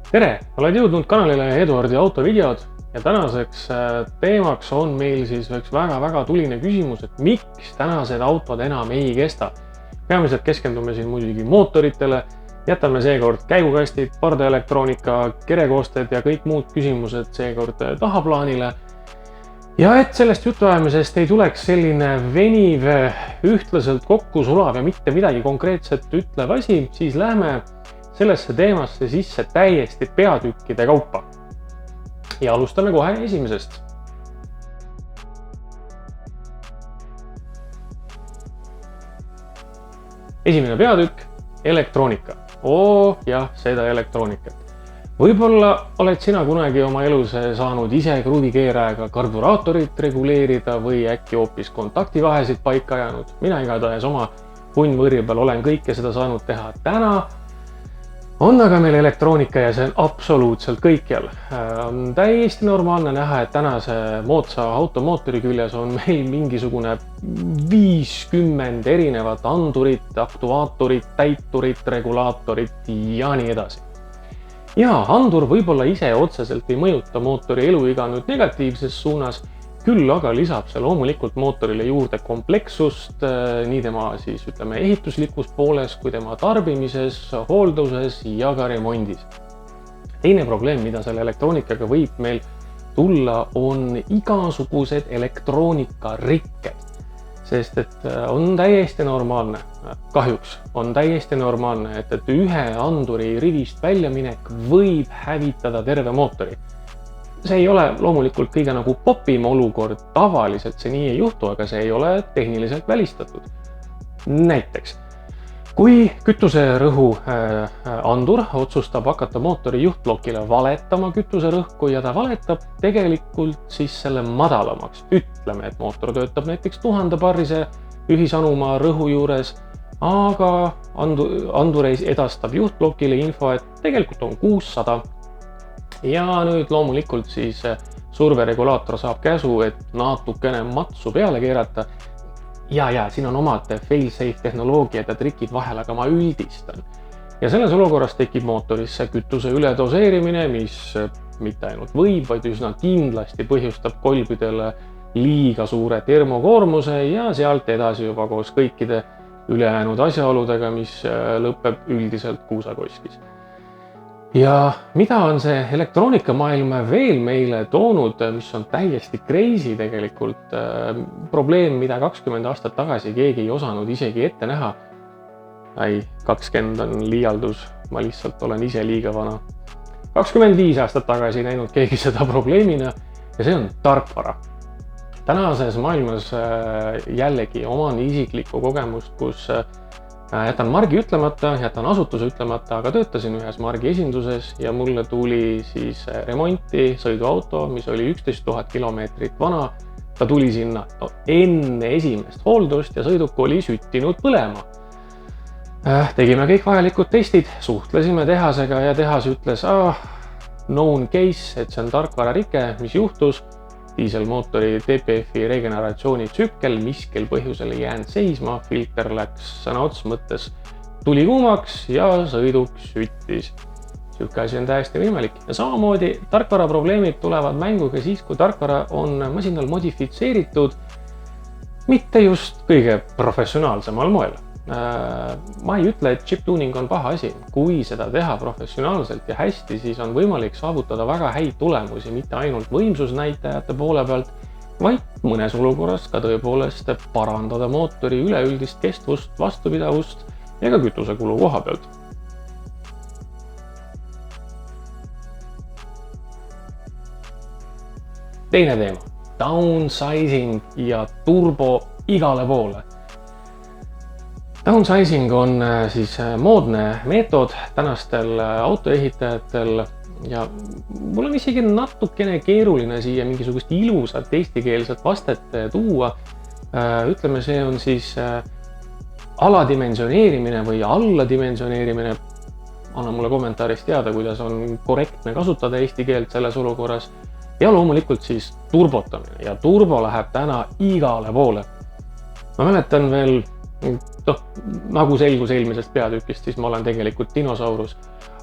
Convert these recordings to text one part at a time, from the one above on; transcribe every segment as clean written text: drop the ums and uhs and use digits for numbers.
tere, oled jõudnud kanalile Eduardi autovideod ja tänaseks teemaks on meil siis üks väga tuline küsimus, et miks tänased autod enam ei kesta. Peamiselt keskendume siin muidugi mootoritele, jätame seekord käigukastid, pardaelektroonika, kerekoosted ja kõik muud küsimused seekord tahaplaanile. Ja et sellest jutuajamisest ei tuleks selline veniv, ühtlaselt kokku sulav ja mitte midagi konkreetset ütlev asi, siis lähme sellesse teemasse sisse täiesti peatükkide kaupa. Ja alustame kohe esimesest. Esimene peatükk, elektroonika. Jah, seda elektroonikat. Võib-olla oled sina kunagi oma elus saanud ise kruvikeerajaga karburaatorit reguleerida või äkki hoopis kontaktivahesid paika ajanud. Mina igatahes oma punnvõrje peal olen kõike seda saanud teha. Täna on aga meil elektroonika ja see on absoluutselt kõikjal. On täiesti normaalne näha, et tänase moodsa automootori küljes on meil mingisugune 50 erinevat andurit, aktuaatorit, täiturit, regulaatorit ja nii edasi. Ja andur võib-olla ise otseselt ei mõjuta mootori eluiga nüüd negatiivses suunas, küll aga lisab see loomulikult mootorile juurde komplekssust nii tema siis ütleme ehituslikus pooles kui tema tarbimises, hoolduses ja ka remondis. Teine probleem, mida selle elektroonikaga võib meil tulla, on igasugused elektroonikarikked. Sest et on täiesti normaalne, kahjuks on täiesti normaalne, et ühe anduri rivist väljaminek võib hävitada terve mootori. See ei ole loomulikult kõige nagu popim olukord, tavaliselt see nii ei juhtu, aga see ei ole tehniliselt välistatud. Näiteks, kui kütuserõhu andur otsustab hakata mootori juhtblokile valetama kütuserõhku ja ta valetab tegelikult siis selle madalamaks. Ütleme, et mootor töötab näiteks 1000 barrise ühisanuma rõhu juures, aga andur edastab juhtblokile info, et tegelikult on 600. Ja nüüd loomulikult siis surveregulaator saab käsu, et natukene matsu peale keerata. Ja siin on omad fail-safe tehnoloogiad ja trikid vahel, aga ma üldistan. Ja selles olukorras tekib mootorisse kütuse üledoseerimine, mis mitte ainult võib, vaid üsna kindlasti põhjustab kolbidele liiga suure termokoormuse ja sealt edasi juba koos kõikide ülejäänud asjaoludega, mis lõpeb üldiselt kuusakoskis. Ja mida on see elektroonikamaailm veel meile toonud, mis on täiesti crazy tegelikult probleem, mida 20 aastat tagasi keegi ei osanud isegi ette näha. 20 on liialdus, ma lihtsalt olen ise liiga vana. 25 aastat tagasi ei näinud keegi seda probleemina ja see on tarkvara. Tänases maailmas jällegi oman isiklikku kogemust, kus jätan margi ütlemata, jätan asutuse ütlemata, aga töötasin ühes margi esinduses ja mulle tuli siis remonti sõiduauto, mis oli 11 000 kilomeetrit vana. Ta tuli sinna enne esimest hooldust ja sõiduk oli süttinud põlema. Tegime kõik vajalikud testid, suhtlesime tehasega ja tehas ütles, known case, et see on tarkvararike, mis juhtus. Diiselmootori DPF-i regeneratsiooni tsükkel miskil põhjusel ei jäänud seisma, filter läks sõna ots mõttes tuli kuumaks ja sõiduk süttis. Süüke asi on täiesti võimalik. Ja samamoodi tarkvara probleemid tulevad mänguga siis, kui tarkvara on masinal modifitseeritud mitte just kõige professionaalsemal moel. Ma ei ütle, et chip tuning on paha asi. Kui seda teha professionaalselt ja hästi, siis on võimalik saavutada väga häid tulemusi, mitte ainult võimsusnäitajate poole pealt, vaid mõnes olukorras ka tõepoolest parandada mootori üleüldist kestvust, vastupidavust ja ka kütusekulu koha pealt. Teine teema, downsizing ja turbo igale poole. Downsizing on siis moodne meetod tänastel autoehitajatel ja mul on isegi natukene keeruline siia mingisugust ilusat eestikeelset vastet tuua. Ütleme, see on siis aladimensioneerimine või alladimensioneerimine. Anna mulle kommentaaris teada, kuidas on korrektne kasutada eesti keelt selles olukorras. Ja loomulikult siis turbotamine ja turbo läheb täna igale poole. Ma mäletan veel Noh, nagu selgus eelmisest peatükist, siis ma olen tegelikult dinosaurus.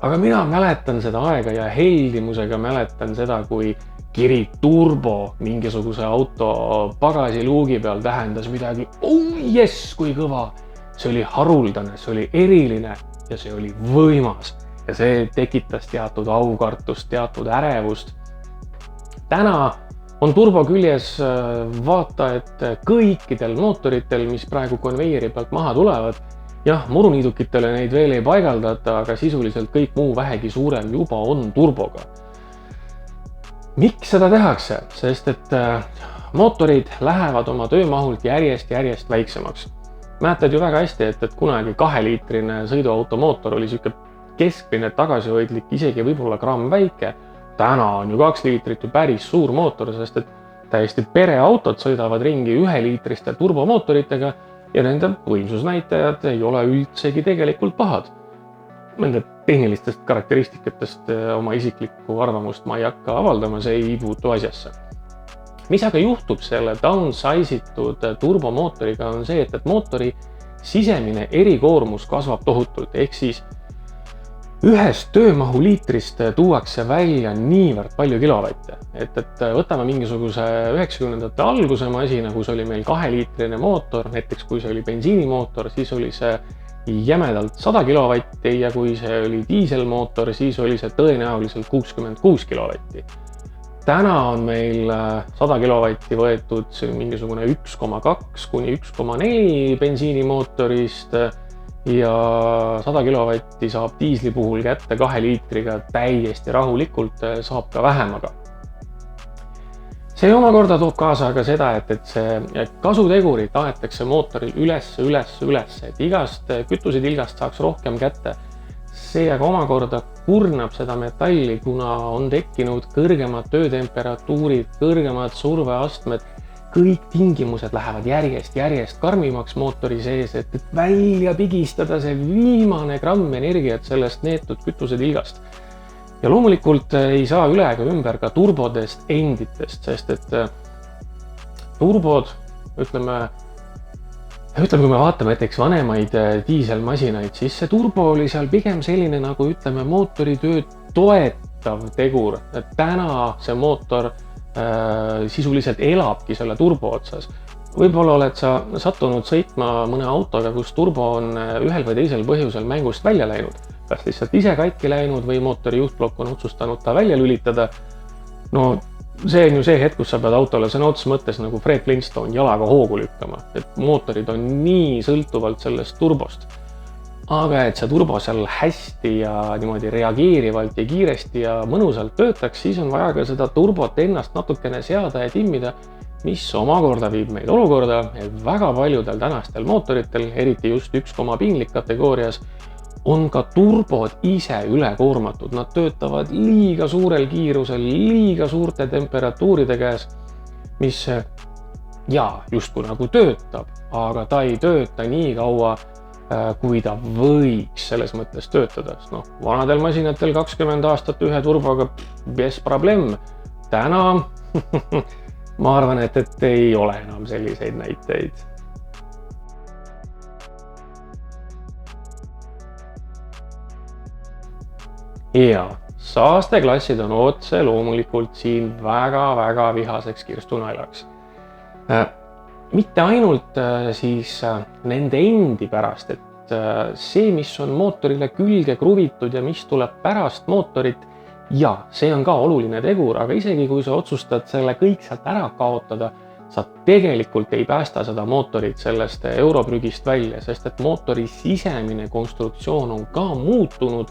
Aga mina mäletan seda aega ja heldimusega mäletan seda, kui kiri turbo mingisuguse auto pagasiluugi peal tähendas midagi. Oh jess, kui kõva! See oli haruldane, see oli eriline ja see oli võimas. Ja see tekitas teatud aukartust, teatud ärevust. Täna on turbo küljes vaata, et kõikidel mootoritel, mis praegu konveieri pealt maha tulevad, jah, muruniidukitele neid veel ei paigaldata, aga sisuliselt kõik muu vähegi suurem juba on turboga. Miks seda tehakse? Sest et mootorid lähevad oma töömahult järjest väiksemaks. Mäletad ju väga hästi, et kunagi 2-liitrine sõiduauto mootor oli siuke keskmine tagasihoidlik, isegi võib-olla gramm väike. Täna on ju 2 liitrit ju päris suur mootor, sest et täiesti pereautod sõidavad ringi 1-liitriste turbomootoritega ja nende võimsusnäitajad ei ole üldsegi tegelikult pahad. Nende tehnilistest karakteristikatest oma isiklikku arvamust ma ei hakka avaldama, see ei puutu asjasse. Mis aga juhtub selle downsize-itud turbomootoriga on see, et mootori sisemine erikoormus kasvab tohutult, ehk siis ühest töömahu liitrist tuuakse välja niivõrd palju kilovatte, et võtame mingisuguse 90ndate alguse masina, kus oli meil 2-liitrine mootor, näiteks kui see oli bensiinimootor, siis oli see jämedalt 100 kilovatti ja kui see oli diiselmootor, siis oli see tõenäoliselt 66 kilovatti. Täna on meil 100 kilovatti võetud mingisugune 1,2 kuni 1,4 bensiinimootorist ja 100 kilovatti saab diisli puhul kätte 2 liitriga täiesti rahulikult, saab ka vähemaga. See omakorda toob kaasa aga seda, et see kasutegurid aetakse mootoril üles, et igast kütusetilgast saaks rohkem kätte. See aga omakorda kurnab seda metalli, kuna on tekkinud kõrgemad töötemperatuurid, kõrgemad surveastmed, kõik tingimused lähevad järjest karmimaks mootori sees, et välja pigistada see viimane gramm energiat sellest neetud kütusetilgast. Ja loomulikult ei saa üle ega ümber ka turbodest enditest, sest et turbod, ütleme, kui me vaatame näiteks vanemaid diiselmasinaid, siis see turbo oli seal pigem selline nagu ütleme mootori tööd toetav tegur. Täna see mootor sisuliselt elabki selle turbo otsas. Võib-olla oled sa sattunud sõitma mõne autoga, kus turbo on ühel või teisel põhjusel mängust välja läinud. Kas lihtsalt ise katki läinud või mootori juhtblokk on otsustanud ta välja lülitada. No see on ju see hetk, kus sa pead autole sõna otseses mõttes nagu Fred Flintstone jalaga hoogu lükkama, et mootorid on nii sõltuvalt sellest turbost. Aga et see turbo seal hästi ja niimoodi reageerivalt ja kiiresti ja mõnusalt töötaks, siis on vaja ka seda turbot ennast natukene seada ja timmida, mis omakorda viib meid olukorda, et väga paljudel tänastel mootoritel, eriti just 1 piinlik kategoorias, on ka turbod ise ülekoormatud. Nad töötavad liiga suurel kiirusel, liiga suurte temperatuuride käes, mis justkui nagu töötab, aga ta ei tööta nii kaua, kui ta võiks selles mõttes töötada. Vanadel masinatel 20 aastat ühe turboga, без проблем. Täna ma arvan, et ei ole enam selliseid näiteid. Ja saasteklassid on otse loomulikult siin väga vihaseks kirstunaelaks. Mitte ainult siis nende endi pärast, et see, mis on mootorile külge kruvitud ja mis tuleb pärast mootorit, ja see on ka oluline tegur, aga isegi kui sa otsustad selle kõik sealt ära kaotada, sa tegelikult ei päästa seda mootorit sellest europrügist välja, sest et mootori sisemine konstruktsioon on ka muutunud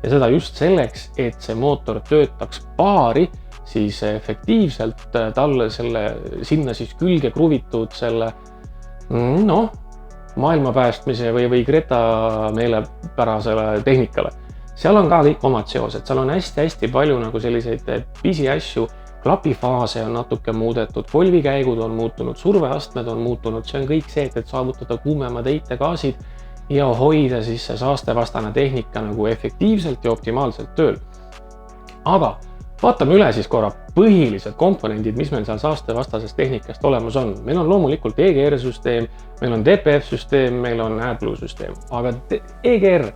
ja seda just selleks, et see mootor töötaks paari, siis efektiivselt talle sinna siis külge kruvitud selle maailma päästmise või Greta meelepärasele tehnikale. Seal on ka kõik omad seosed, seal on hästi palju nagu selliseid pisiasju, klapifaase on natuke muudetud, polvikäigud on muutunud, surveastmed on muutunud, see on kõik see, et saavutada kuumemad heitegaasid ja hoida siis see saastevastane tehnika nagu efektiivselt ja optimaalselt tööl. Aga Vaatame üle siis korra põhilised komponendid, mis meil seal saastevastasest tehnikast olemas on. Meil on loomulikult EGR-süsteem, meil on DPF-süsteem, meil on AdBlue-süsteem, aga EGR,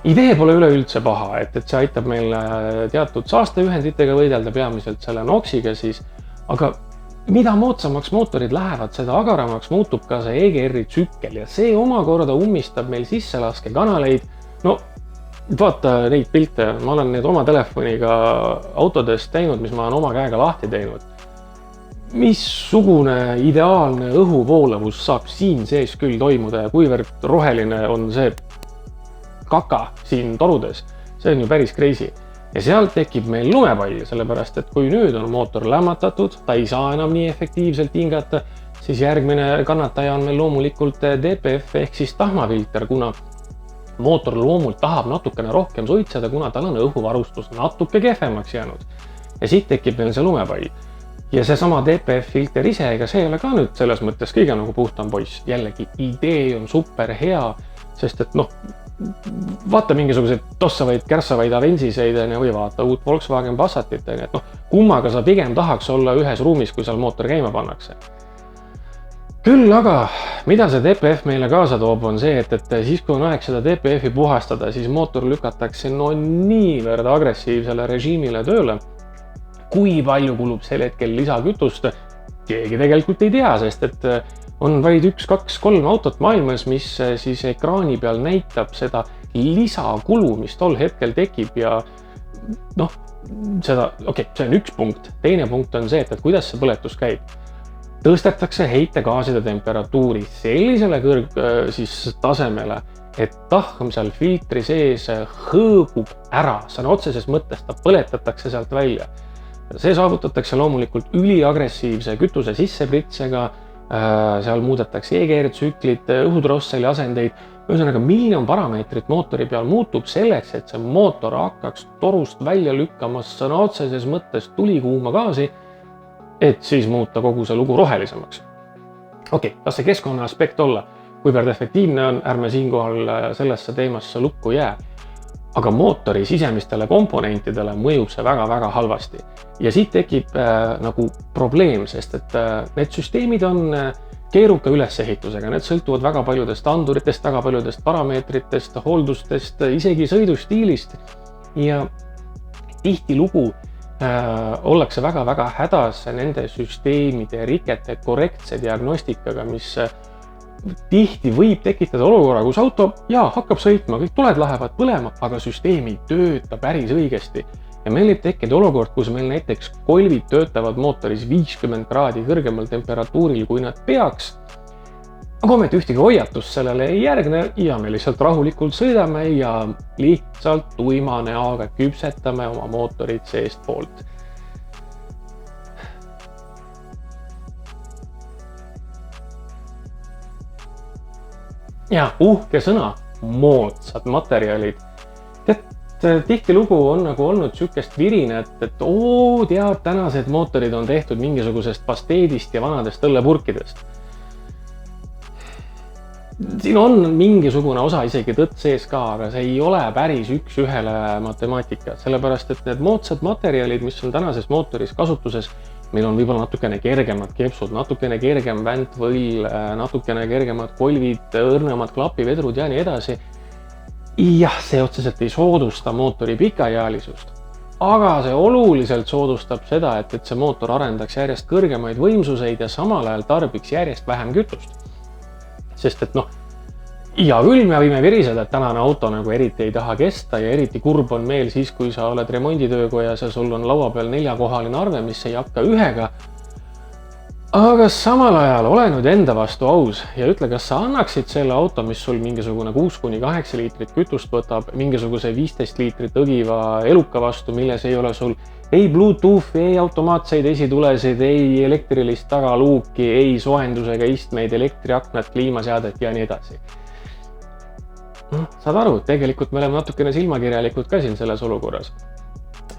idee pole üleüldse paha, et see aitab meil teatud saasteühenditega võidelda, peamiselt selle NOx-iga siis, aga mida moodsamaks mootorid lähevad, seda agaramaks muutub ka see EGR-i tsükkel ja see omakorda ummistab meil sisselaskekanaleid. No vaata neid pilte, ma olen need oma telefoniga autodest teinud, mis ma olen oma käega lahti teinud. Missugune ideaalne õhuvoolavus saab siin sees küll toimuda ja kuivõrd roheline on see kaka siin torudes, see on ju päris crazy. Ja sealt tekib meil lumepall, sellepärast et kui nüüd on mootor lämmatatud, ta ei saa enam nii efektiivselt hingata, siis järgmine kannataja on meil loomulikult DPF ehk siis tahmafilter, kuna mootor loomult tahab natukene rohkem suitseda, kuna tal on õhuvarustus natuke kehvemaks jäänud. Ja siit tekib meil see lumepall. Ja seesama DPF filter ise, ega see ei ole ka nüüd selles mõttes kõige nagu puhtam poiss. Jällegi, idee on super hea, sest et vaata mingisuguseid tossavaid, kärssavaid Avensiseid või vaata uut Volkswagen Passatit, et kummaga sa pigem tahaks olla ühes ruumis, kui seal mootor käima pannakse. Küll aga, mida see DPF meile kaasa toob, on see, et siis kui on aeg seda DPF-i puhastada, siis mootor lükatakse niivõrd agressiivsele režiimile tööle. Kui palju kulub sel hetkel lisakütust, keegi tegelikult ei tea, sest et on vaid 1, 2, 3 autot maailmas, mis siis ekraani peal näitab seda lisakulu, mis tol hetkel tekib ja see on üks punkt. Teine punkt on see, et kuidas see põletus käib. Tõstetakse heitegaaside temperatuuri sellisele tasemele, et tahm seal filtri sees hõõgub ära, sõna otseses mõttes ta põletatakse sealt välja. See saavutatakse loomulikult üliagressiivse kütuse sissepritsega, seal muudetakse EGR-tsüklit, õhutrosseli asendeid, ühesõnaga miljon parameetrit mootori peal muutub selleks, et see mootor hakkaks torust välja lükkamas sõna otseses mõttes tulikuuma gaasi, et siis muuta kogu see lugu rohelisemaks. Kas see keskkonna aspekt olla? Kuivõrd efektiivne on, ärme siinkohal sellesse teemasse lukku jää. Aga mootori sisemistele komponentidele mõjub see väga-väga halvasti. Ja siit tekib nagu probleem, sest et need süsteemid on keeruka ülesehitusega. Need sõltuvad väga paljudest anduritest, väga paljudest parameetritest, hooldustest, isegi sõidustiilist. Ja tihtilugu ollakse väga-väga hädas nende süsteemide rikete korrektse diagnostikaga, mis tihti võib tekitada olukorra, kus auto hakkab sõitma, kõik tuled lähevad põlema, aga süsteem ei tööta päris õigesti. Ja meil võib tekkida olukord, kus meil näiteks kolvid töötavad mootoris 50 kraadi kõrgemal temperatuuril, kui nad peaks. Aga ometi ühtegi hoiatust sellele ei järgne ja me lihtsalt rahulikult sõidame ja lihtsalt tuima näoga küpsetame oma mootorit seest poolt. Ja uhke sõna, moodsad materjalid. Tihtilugu on nagu olnud sükest virine, et tead, tänased mootorid on tehtud mingisugusest pasteedist ja vanadest õllepurkidest. Siin on mingisugune osa isegi tõtt sees ka, aga see ei ole päris üks-ühele matemaatika, sellepärast et need moodsad materjalid, mis on tänases mootoris kasutuses, meil on võib-olla natukene kergemad kepsud, natukene kergem väntvõll, natukene kergemad kolvid, õrnemad klapivedrud ja nii edasi. Jah, see otseselt ei soodusta mootori pikaealisust, aga see oluliselt soodustab seda, et see mootor arendaks järjest kõrgemaid võimsuseid ja samal ajal tarbiks järjest vähem kütust. Sest et ja küll me võime viriseda, et tänane auto nagu eriti ei taha kesta ja eriti kurb on meel siis, kui sa oled remonditöökojas ja sul on laua peal 4-kohaline arve, mis ei hakka ühega. Aga samal ajal ole nüüd enda vastu aus ja ütle, kas sa annaksid selle auto, mis sul mingisugune 6-8 liitrit kütust võtab, mingisuguse 15 liitrit õgiva eluka vastu, milles ei ole sul ei Bluetoothi, ei automaatseid esitulesid, ei elektrilist tagaluuki, ei soojendusega istmeid, elektriaknat, kliimaseadet ja nii edasi. Saad aru, tegelikult me oleme natukene silmakirjalikud ka siin selles olukorras.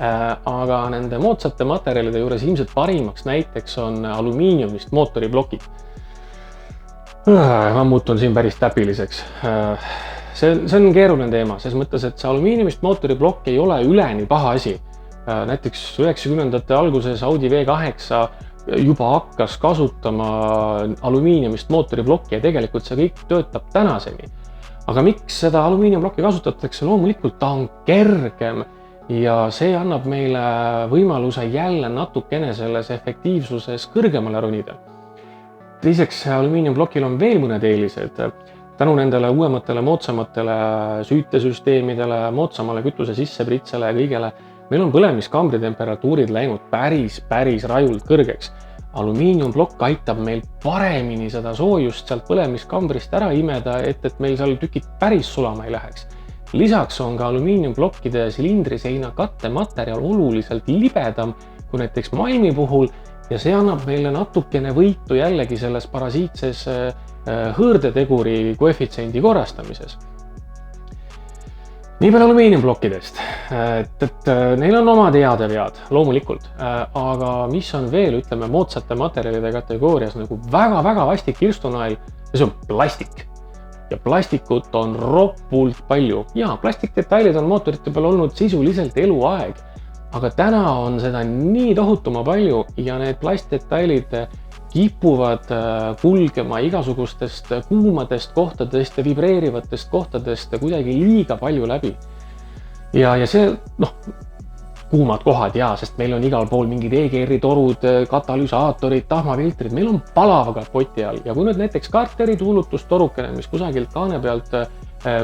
Aga nende moodsate materjalide juures ilmselt parimaks näiteks on alumiiniumist mootoriblokid. Ma muutun siin päris täpiliseks. see on keeruline teema, selles mõttes, et see alumiiniumist mootoriplokk ei ole üleni paha asi. Näiteks 90ndate alguses Audi V8 juba hakkas kasutama alumiiniumist mootoriplokki ja tegelikult see kõik töötab tänaseni. Aga miks seda alumiiniumplokki kasutatakse? Loomulikult ta on kergem ja see annab meile võimaluse jälle natukene selles efektiivsuses kõrgemale ronida. Teiseks, alumiiniumplokil on veel mõned eelised. Tänu nendele uuematele, moodsamatele süütesüsteemidele, moodsamale kütuse sissepritsele ja kõigele, meil on põlemiskambri temperatuurid läinud päris rajult kõrgeks. Alumiiniumplokk aitab meil paremini seda soojust sealt põlemiskambrist ära imeda, et meil seal tükid päris sulama ei läheks. Lisaks on ka alumiiniumplokkide silindriseina kattematerjal oluliselt libedam kui näiteks malmi puhul ja see annab meile natukene võitu jällegi selles parasiitses hõõrdeteguri koefitsiendi korrastamises. Nii palju alumiiniumplokkidest, et neil on omad head ja vead, loomulikult, aga mis on veel, ütleme, moodsate materjalide kategoorias nagu väga vastik kirstunael, see on plastik. Ja plastikut on roppult palju. Ja plastikdetailid on mootorite peal olnud sisuliselt eluaeg, aga täna on seda nii tohutuma palju ja need plastdetailid kipuvad kulgema igasugustest kuumadest kohtadest ja vibreerivatest kohtadest kuidagi liiga palju läbi. Ja see, kuumad kohad sest meil on igal pool mingid EGR-i torud, katalüsaatorid, tahmafiltrid, meil on palav kapoti all ja kui nüüd näiteks karteri tuulutustorukene, mis kusagilt kaane pealt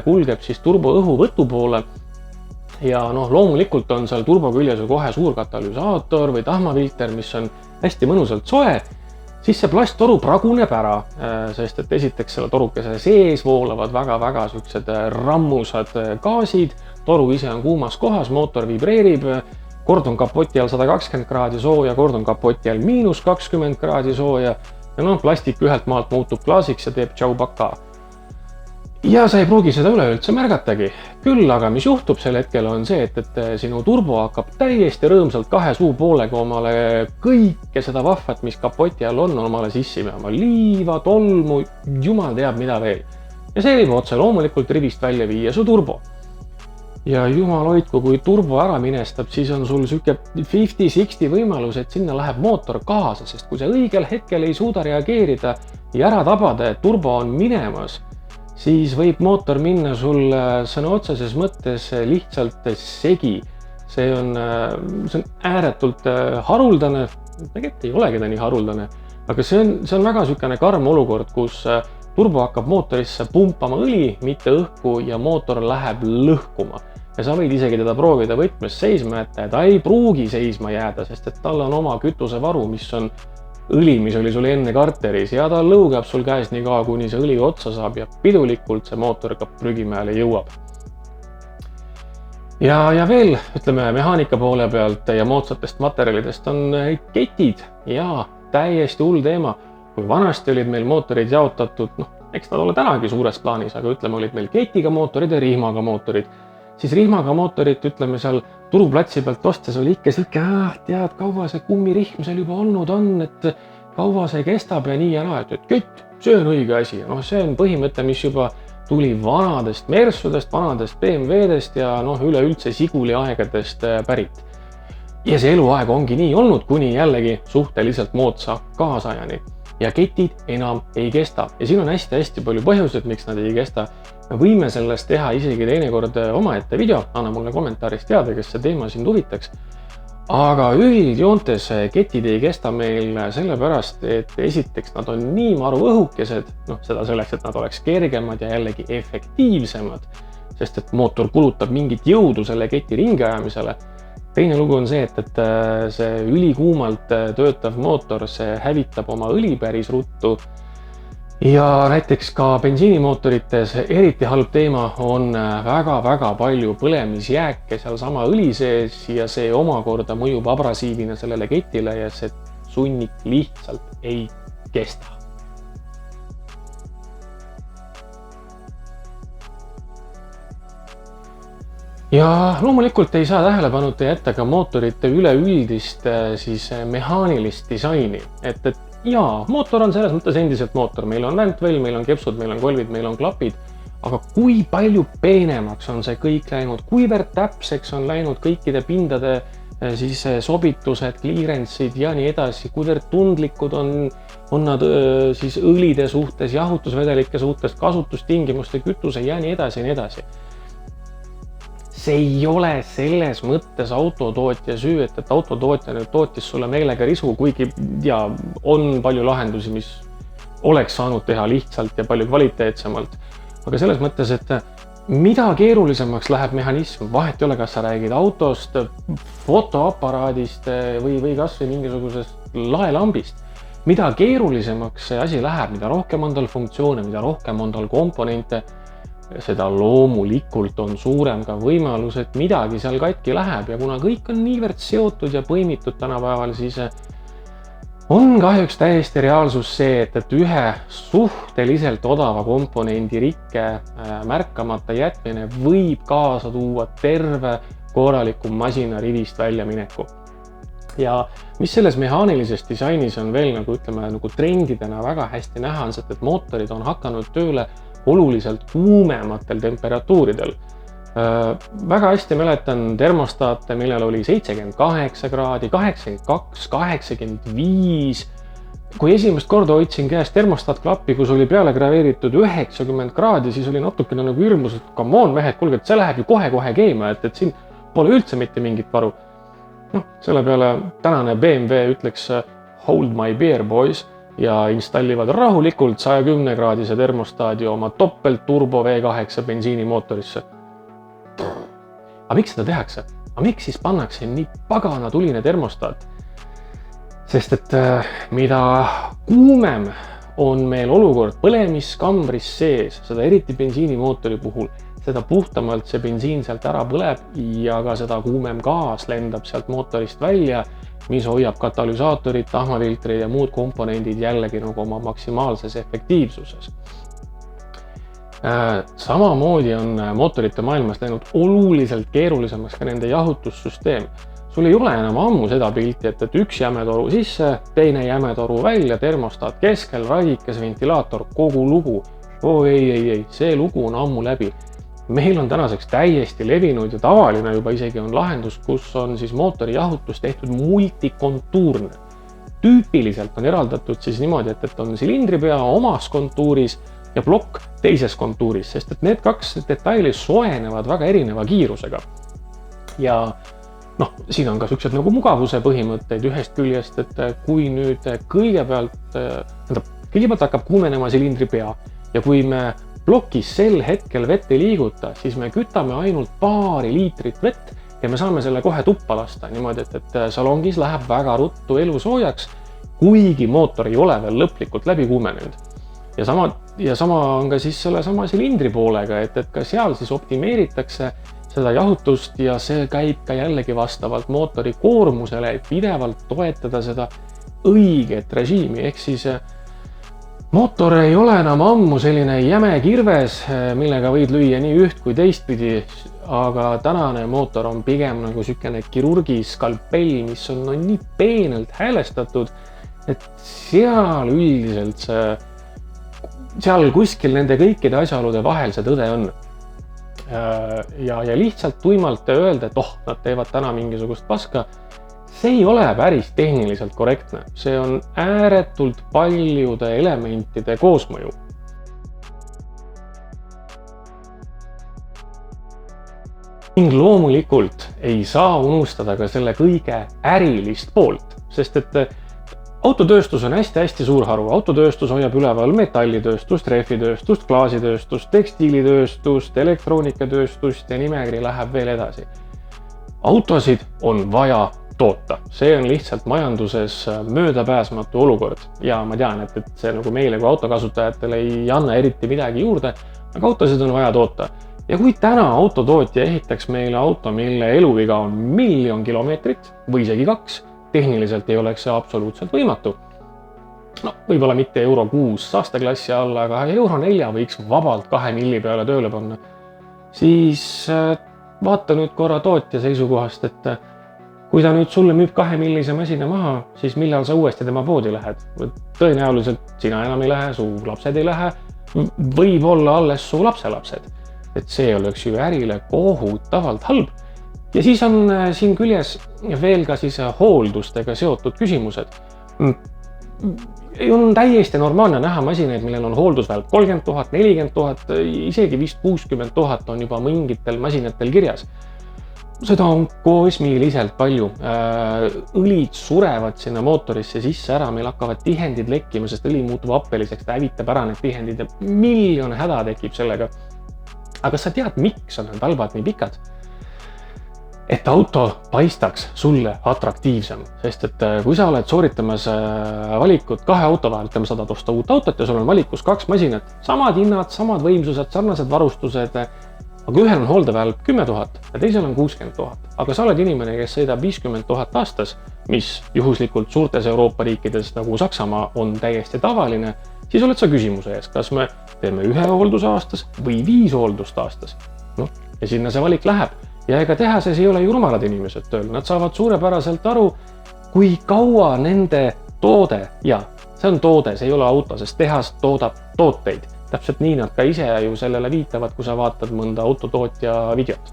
kulgeb siis turboõhuvõtu poole ja loomulikult on seal turbo küljes kohe suur katalüsaator või tahmafilter, mis on hästi mõnusalt soe, siis see plasttoru praguneb ära, sest et esiteks selle torukese sees voolavad väga siuksed rammusad gaasid, toru ise on kuumas kohas, mootor vibreerib, kord on kapoti all 120 kraadi sooja, kord on kapoti all -20 kraadi sooja ja plastik ühelt maalt muutub klaasiks ja teeb tšau-baka. Ja sa ei pruugi seda üleüldse märgatagi. Küll aga mis juhtub sel hetkel on see, et sinu turbo hakkab täiesti rõõmsalt kahe suu poolega omale kõike seda vahvat, mis kapoti all on omale sissi veama. Liiva, tolmu, jumal teab mida veel. Ja see võib otse loomulikult rivist välja viia su turbo. Ja jumal hoidku, kui turbo ära minestab, siis on sul süke 50-60 võimalus, et sinna läheb mootor kaasa, sest kui see õigel hetkel ei suuda reageerida ja ära tabada, et turbo on minemas, siis võib mootor minna sul sõna otseses mõttes lihtsalt segi. See on ääretult haruldane, tegelikult ei olegi ta nii haruldane, aga see on väga sükene karm olukord, kus turbo hakkab mootorisse pumpama õli, mitte õhku ja mootor läheb lõhkuma. Ja sa võid isegi teda proovida võtmes seisma jätta ja ta ei pruugi seisma jääda, sest et tal on oma kütusevaru, mis on õli, mis oli sul enne karteris ja ta lõugab sul käes nii kaua, kuni see õli otsa saab ja pidulikult see mootor ka prügimäele jõuab. Ja veel, ütleme, mehaanika poole pealt ja moodsatest materjalidest on ketid ja täiesti hull teema. Kui vanasti olid meil mootorid jaotatud, eks nad ole tänagi suures plaanis, aga ütleme, olid meil ketiga mootorid ja rihmaga mootorid. Siis rihmaga mootorit, ütleme, seal turuplatsi pealt ostes oli ikka siuke, tead, kaua see kummirihm seal juba olnud on, et kaua see kestab ja nii ja naa, et kett, see on õige asi. See on põhimõte, mis juba tuli vanadest Mersudest, vanadest BMW-dest ja üleüldse Siguli aegadest pärit. Ja see eluaeg ongi nii olnud, kuni jällegi suhteliselt moodsa kaasajani. Ja ketid enam ei kesta. Ja siin on hästi palju põhjused, miks nad ei kesta. Me võime sellest teha isegi teinekord omaette video, anna mulle kommentaaris teada, kes see teema sind huvitaks. Aga üldjoontes ketid ei kesta meil sellepärast, et esiteks nad on nii maru õhukesed, seda selleks, et nad oleks kergemad ja jällegi efektiivsemad, sest et mootor kulutab mingit jõudu selle keti ringi ajamisele. Teine lugu on see, et see ülikuumalt töötav mootor, see hävitab oma õli päris ruttu. Ja näiteks ka bensiinimootorites eriti halb teema on väga palju põlemisjääke seal sama õli sees ja see omakorda mõjub abrasiivina sellele ketile ja see sunnik lihtsalt ei kesta. Ja loomulikult ei saa tähelepanuta jätta ka mootorite üleüldist mehaanilist disaini, et jaa, mootor on selles mõttes endiselt mootor, meil on väntvel, meil on kepsud, meil on kolvid, meil on klapid, aga kui palju peenemaks on see kõik läinud, kuivõrd täpseks on läinud kõikide pindade siis sobitused, clearance'id ja nii edasi, kuivõrd tundlikud on nad siis õlide suhtes, jahutusvedelike suhtes, kasutustingimuste, kütuse ja nii edasi ja nii edasi. See ei ole selles mõttes autotootja süü, et autotootja nüüd tootis sulle meelega risu, kuigi ja on palju lahendusi, mis oleks saanud teha lihtsalt ja palju kvaliteetsemalt. Aga selles mõttes, et mida keerulisemaks läheb mehhanism, vahet ei ole, kas sa räägid autost, fotoaparaadist või kas või mingisugusest laelambist. Mida keerulisemaks see asi läheb, mida rohkem on tal funktsioone, mida rohkem on tal komponente, seda loomulikult on suurem ka võimalus, et midagi seal katki läheb ja kuna kõik on niivõrd seotud ja põimitud tänapäeval, siis on kahjuks täiesti reaalsus see, et ühe suhteliselt odava komponendi rikke märkamata jätmine võib kaasa tuua terve korraliku masina rivist väljamineku. Ja mis selles mehaanilises disainis on veel nagu trendidena väga hästi näha, on see, et mootorid on hakanud tööle oluliselt kuumematel temperatuuridel. Väga hästi mäletan termostaate, millel oli 78 kraadi, 82, 85. Kui esimest korda hoidsin käes termostaatklappi, kus oli peale graveeritud 90 kraadi, siis oli natukene nagu hirmus, et come on mehed, kuulge, et see läheb ju kohe keema, et siin pole üldse mitte mingit varu. Selle peale tänane BMW ütleks hold my beer boys ja installivad rahulikult 110 kraadise termostaadi oma toppelt turbo V8 bensiinimootorisse. Aga miks seda tehakse? Aga miks siis pannakse nii pagana tuline termostaat? Sest et mida kuumem on meil olukord põlemiskambris sees, seda eriti bensiinimootori puhul, seda puhtamalt see bensiin sealt ära põleb ja ka seda kuumem gaas lendab sealt mootorist välja, mis hoiab katalüsaatorid, tahmafiltrid ja muud komponendid jällegi nagu oma maksimaalses efektiivsuses. Samamoodi on mootorite maailmas läinud oluliselt keerulisemaks ka nende jahutussüsteem. Sul ei ole enam ammu seda pilti, et üks jämetoru sisse, teine jämetoru välja, termostaat keskel, radikes, ventilaator, kogu lugu. Ei, see lugu on ammu läbi. Meil on tänaseks täiesti levinud ja tavaline juba isegi on lahendus, kus on siis mootori jahutus tehtud multikontuurne. Tüüpiliselt on eraldatud siis niimoodi, et on silindripea omas kontuuris ja plokk teises kontuuris, sest et need kaks detaili soenevad väga erineva kiirusega. Ja siin on ka sellised nagu mugavuse põhimõtteid ühest küljest, et kui nüüd kõigepealt hakkab kuumenema silindripea ja kui me plokis sel hetkel vett ei liiguta, siis me kütame ainult paari liitrit vett ja me saame selle kohe tuppa lasta niimoodi, et salongis läheb väga ruttu elu soojaks, kuigi mootor ei ole veel lõplikult läbi kuumenenud. Ja sama on ka siis selle sama silindri poolega, et ka seal siis optimeeritakse seda jahutust ja see käib ka jällegi vastavalt mootori koormusele, et pidevalt toetada seda õiget režiimi, ehk siis mootor ei ole enam ammu selline jäme kirves, millega võid lüüa nii üht kui teistpidi, aga tänane mootor on pigem nagu sükene kirurgi skalpell, mis on nii peenelt häälestatud, et seal üldiselt seal kuskil nende kõikide asjaolude vahel see tõde on. Ja lihtsalt tuimalt öelda, et nad teevad täna mingisugust paska, see ei ole päris tehniliselt korrektne. See on ääretult paljude elementide koosmõju. Ning loomulikult ei saa unustada ka selle kõige ärilist poolt, sest et autotööstus on hästi suur haru. Autotööstus hoiab üleval metallitööstust, rehvitööstust, klaasitööstust, tekstiilitööstust, elektroonikatööstust ja nimekiri läheb veel edasi. Autosid on vaja toota. See on lihtsalt majanduses möödapääsmatu olukord ja ma tean, et see nagu meile kui autokasutajatele ei anna eriti midagi juurde, aga autosid on vaja toota. Ja kui täna autotootja ehitaks meile auto, mille eluviga on 1 000 000 kilomeetrit või isegi 2, tehniliselt ei oleks see absoluutselt võimatu. Võib-olla mitte euro 6 saasteklassi alla, aga euro 4 võiks vabalt 2 milli peale tööle panna. Siis vaata nüüd korra tootja seisukohast, et kui ta nüüd sulle müüb 2 millise masina maha, siis millal sa uuesti tema poodi lähed? Tõenäoliselt sina enam ei lähe, su lapsed ei lähe, võib-olla alles su lapselapsed. Et see oleks ju ärile kohutavalt halb. Ja siis on siin küljes veel ka siis hooldustega seotud küsimused. On täiesti normaalne näha masinaid, millel on hooldusvälp 30 000, 40 000, isegi vist 60 000 on juba mingitel masinatel kirjas. Seda on kosmiliselt palju. Õlid surevad sinna mootorisse sisse ära, meil hakkavad tihendid lekkima, sest õli muutub happeliseks, ta hävitab ära need tihendid ja miljon häda tekib sellega. Aga kas sa tead, miks on need valbad nii pikad? Et auto paistaks sulle atraktiivsem, sest et kui sa oled sooritamas valikut 2 auto vahel, ütleme, sa tahad osta uut autot ja sul on valikus 2 masinat, samad hinnad, samad võimsused, sarnased varustused, aga ühel on hooldevälp 10 000 ja teisel on 60 000. Aga sa oled inimene, kes sõidab 50 000 aastas, mis juhuslikult suurtes Euroopa riikides nagu Saksamaa on täiesti tavaline, siis oled sa küsimuse ees, kas me teeme 1 hoolduse aastas või 5 hooldust aastas. No, ja sinna see valik läheb. Ja ega tehases ei ole ju rumalad inimesed tööl, nad saavad suurepäraselt aru, kui kaua nende toode, ja see on toode, see ei ole auto, sest tehas toodab tooteid. Täpselt nii nad ka ise ju sellele viitavad, kui sa vaatad mõnda autotootja videot.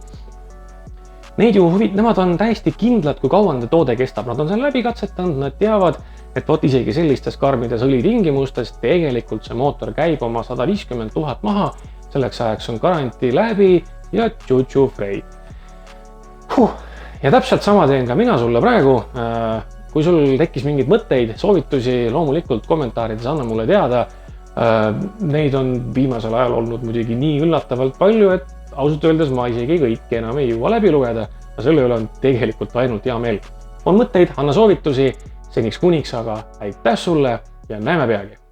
Nemad on täiesti kindlad, kui kaua nende toode kestab, nad on selle läbi katsetanud, nad teavad, et isegi sellistes karmides õlitingimustes tegelikult see mootor käib oma 150 000 maha, selleks ajaks on garantii läbi ja tšutšu frei. Ja täpselt sama teen ka mina sulle praegu. Kui sul tekkis mingeid mõtteid, soovitusi, loomulikult kommentaarides anna mulle teada. Neid on viimasel ajal olnud muidugi nii üllatavalt palju, et ausalt öeldes ma isegi kõiki enam ei jõua läbi lugeda. Ja selle üle on tegelikult ainult hea meel. On mõtteid, anna soovitusi, seniks kuniks aga aitäh sulle ja näeme peagi!